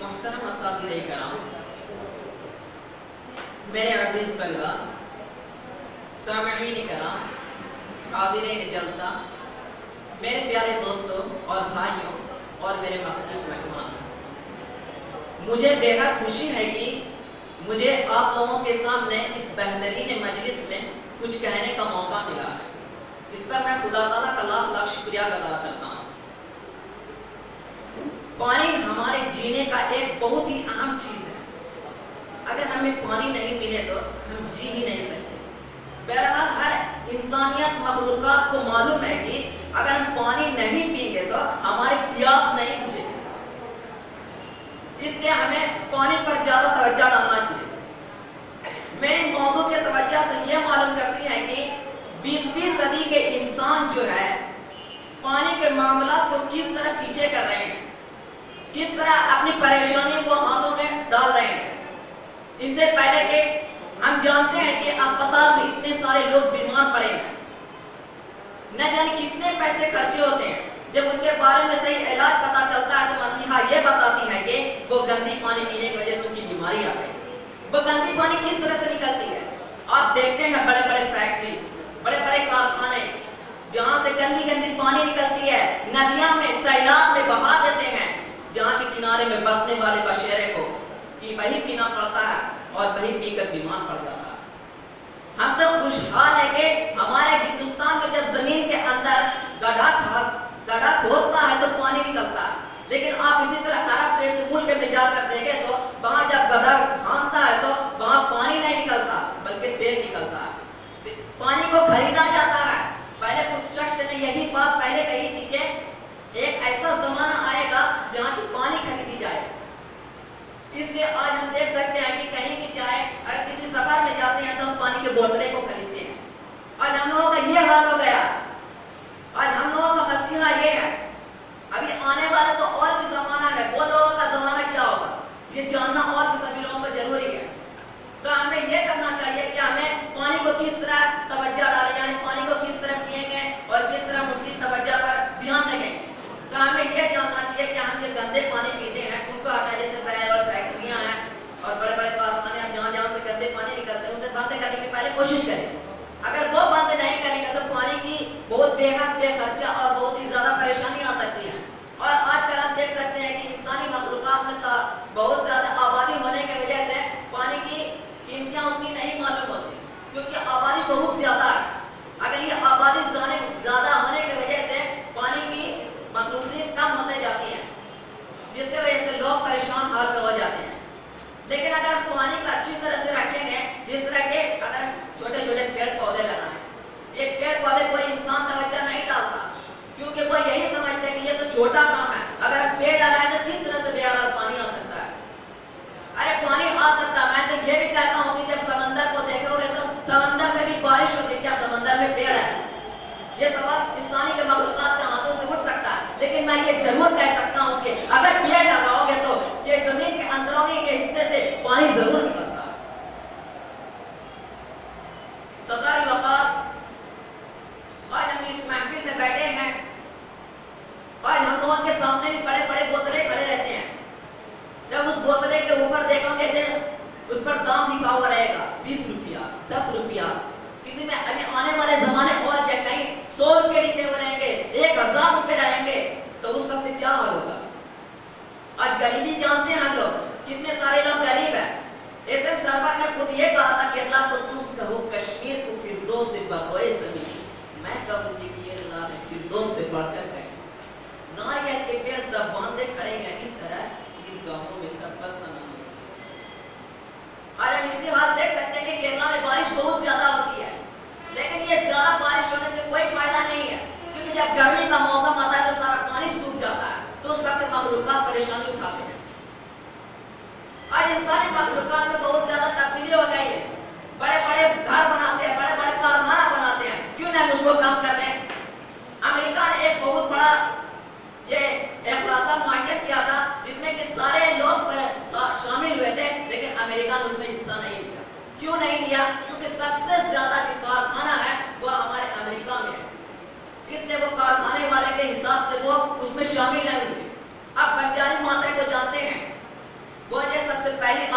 محترم اساتذہ کرام، میرے عزیز طلبہ، سامعین کرام، حاضرین جلسہ، میرے پیارے دوستوں اور بھائیوں اور میرے مخصوص مہمان، مجھے بے حد خوشی ہے کہ مجھے آپ لوگوں کے سامنے اس بہترین مجلس میں کچھ کہنے کا موقع ملا ہے۔ اس پر میں خدا تعالیٰ کا لاکھ لاکھ شکریہ ادا کرتا ہوں۔ پانی ہمارے جینے کا ایک بہت ہی اہم چیز ہے۔ اگر ہمیں پانی نہیں ملے تو ہم جی ہی نہیں سکتے۔ بہرحال ہر انسانیت مخلوقات کو معلوم ہے کہ اگر ہم پانی نہیں پئیں گے تو ہماری پیاس نہیں بجھے گی۔ اس لیے ہمیں پانی پر زیادہ توجہ ڈالنا چاہیے۔ میرے موضوع کے توجہ سے یہ معلوم کرتی ہے کہ 20ویں صدی کے انسان جو ہے پانی کے معاملات کو کس طرح پیچھے کر رہے ہیں، کس طرح اپنی پریشانی کو ہاتھوں میں ڈال رہے ہیں۔ ان سے پہلے کہ ہم جانتے ہیں کہ اسپتال میں اتنے سارے لوگ بیمار پڑے ہیں، نہ جانے کتنے پیسے خرچے ہوتے ہیں۔ جب ان کے بارے میں صحیح علاج پتا چلتا ہے تو مسیحا یہ بتاتی ہے کہ وہ گندی پانی پینے کی وجہ سے ان کی بیماری آ گئی۔ وہ گندی پانی کس طرح سے نکلتی ہے؟ آپ دیکھتے ہیں بڑے بڑے فیکٹری، بڑے بڑے کارخانے جہاں سے گندی گندی پانی نکلتی ہے، ندیاں میں سیلاب میں بہا دیتے ہیں، جہاں کے کنارے میں بسنے والے بشیرے کو وہی پینا پڑتا ہے اور وہی پی کر بیمار پڑ جاتا ہے۔ ہم تو خوشحال ہے کہ ہمارے ہندوستان میں جب زمین کے اندر گڑھا کھودتا ہے تو پانی نکلتا ہے، لیکن آپ اسی طرح عرب سے اس ملک میں جا کر دیکھیں تو وہاں جب گڑھا کھودتا ہے تو وہاں پانی نہیں نکلتا بلکہ تیل نکلتا ہے، پانی کو خریدا جاتا ہے۔ پہلے کچھ شخص نے یہی بات پہلے کہی تھی کہ ایک ایسا زمانہ آئے گا جہاں کی پانی خریدی جائے۔ اس لیے آج ہم دیکھ سکتے ہیں کہ کہیں بھی جائیں، اگر کسی سفر میں جاتے ہیں تو ہم پانی کے بوتلیں کو خریدتے ہیں۔ آج ہم لوگوں کا یہ حال ہو گیا، آج ہم لوگوں کا مسئلہ یہ ہے۔ ابھی آنے والا تو اور بھی زمانہ ہے، وہ لوگوں کا زمانہ کیا ہوگا یہ جاننا اور بھی سبھی لوگوں کو ضروری ہے۔ تو ہمیں یہ کرنا چاہیے کہ ہمیں پانی کو کس طرح توجہ ڈالیں، یعنی پانی کو کس طرح پئیں گے اور کس طرح اس کی توجہ پر دھیان رکھیں گے۔ تو ہمیں یہ جاننا چاہیے کہ ہم جو گندے پانی پیتے ہیں ان کو ہٹانے سے پہلے، اور فیکٹریاں ہیں اور بڑے بڑے کارخانے ہیں جہاں جہاں سے گندے پانی نکلتے ہیں اسے بند کرنے کی پہلے کوشش کریں۔ اگر وہ بند نہیں کریں گے تو پانی کی بہت بے حد بے خرچہ اور بہت ہی زیادہ پریشانی آ سکتی ہے۔ اور آج کل ہم دیکھ سکتے ہیں کہ انسانی مخلوقات میں بہت زیادہ آبادی ہونے کی وجہ سے پانی کی قیمتیں اتنی نہیں معلوم ہوتی، کیونکہ آبادی بہت زیادہ ہے۔ اگر یہ آبادی زیادہ ہونے کی وجہ سے پانی کی مخلوقات کم ہوتے جاتی ہیں، جس کی وجہ سے لوگ پریشان حال ہو جاتے ہیں۔ لیکن اگر پانی کو اچھی طرح سے رکھیں گے، جس طرح کے اگر چھوٹے چھوٹے پیڑ پودے لگائیں، ایک پیڑ پودے کوئی انسان توجہ نہیں ڈالتا کیونکہ وہ یہی سمجھتے ہیں کہ یہ تو چھوٹا کام ہے، اگر پیڑ لگائیں تو کس طرح سے بہرحال پانی آ سکتا ہے۔ ارے پانی آ سکتا ہے، میں تو یہ بھی کہتا ہوں کہ جب سمندر کو دیکھو گے تو سمندر میں بھی بارش ہوتی ہے، کیا سمندر میں پیڑ ہے؟ یہ سوال انسانی کے مخلوقات کے ہاتھوں سے اٹھ سکتا ہے، لیکن میں یہ ضرور کہہ سکتا ہوں کہ اگر پیڑ لگاؤ گے تو یہ زمین کے اندرونی کے حصے سے پانی ضرور نکلتا ہے۔ صدر وقار، آج ہم اس محفل میں بیٹھے ہیں، آج ہم لوگوں کے سامنے بھی بڑے بڑے بوتلیں کھڑے رہتے ہیں۔ جب اس بوتلے کے اوپر دیکھو گے تو اس پر دام لکھا ہوا رہے گا 20 روپیہ 10 روپیہ، کسی میں ابھی آنے والے زمانے اور کہیں 100 روپے لکھے ہوئے رہیں گے، 1000 روپے رہیں گے، تو اس وقت کیا حال ہوگا؟ آج غریبی جانتے ہیں ہم لوگ، کتنے سارے لوگ غریب ہیں۔ ایس ایم سرور نے خود یہ کہا تھا کہ اللہ کو تم کہو کشمیر کو فردوس سے بغوئے زمین، میں کہوں کہ یہ اللہ نے فردوس سے بڑھ کر کہیں۔ ناریل کے پیڑ سب باندھے کھڑے ہیں، اس طرح گاہوں میں سب بس نہ ہوتی۔ آج ہم اسی حال دیکھ سکتے ہیں کہ کیرلا میں بارش بہت زیادہ ہوتی ہے، لیکن یہ زیادہ بارش ہونے سے کوئی فائدہ نہیں ہے، کیونکہ جب گرمی کا موسم آتا ہے تو سارا پانی سوکھ جاتا ہے، تو اس وقت مخلوقات پریشانی اٹھاتے ہیں۔ آج انسانی مخلوقات میں بہت زیادہ تبدیلی ہو گئی ہے، بڑے بڑے گھر بناتے ہیں، بڑے بڑے کارخانہ بناتے ہیں، کیوں نہ اس کو کم کر لیں؟ امریکہ نے ایک بہت بڑا یہ اخلاصہ معین کیا تھا جس میں کہ سارے لوگ شامل ہوئے تھے، لیکن امریکہ نے اس میں حصہ نہیں لیا۔ کیوں نہیں لیا؟ کیونکہ سب سے زیادہ جو کارخانہ ہے وہ ہمارے امریکہ میں ہے، اس لیے وہ کارخانے والے کے حساب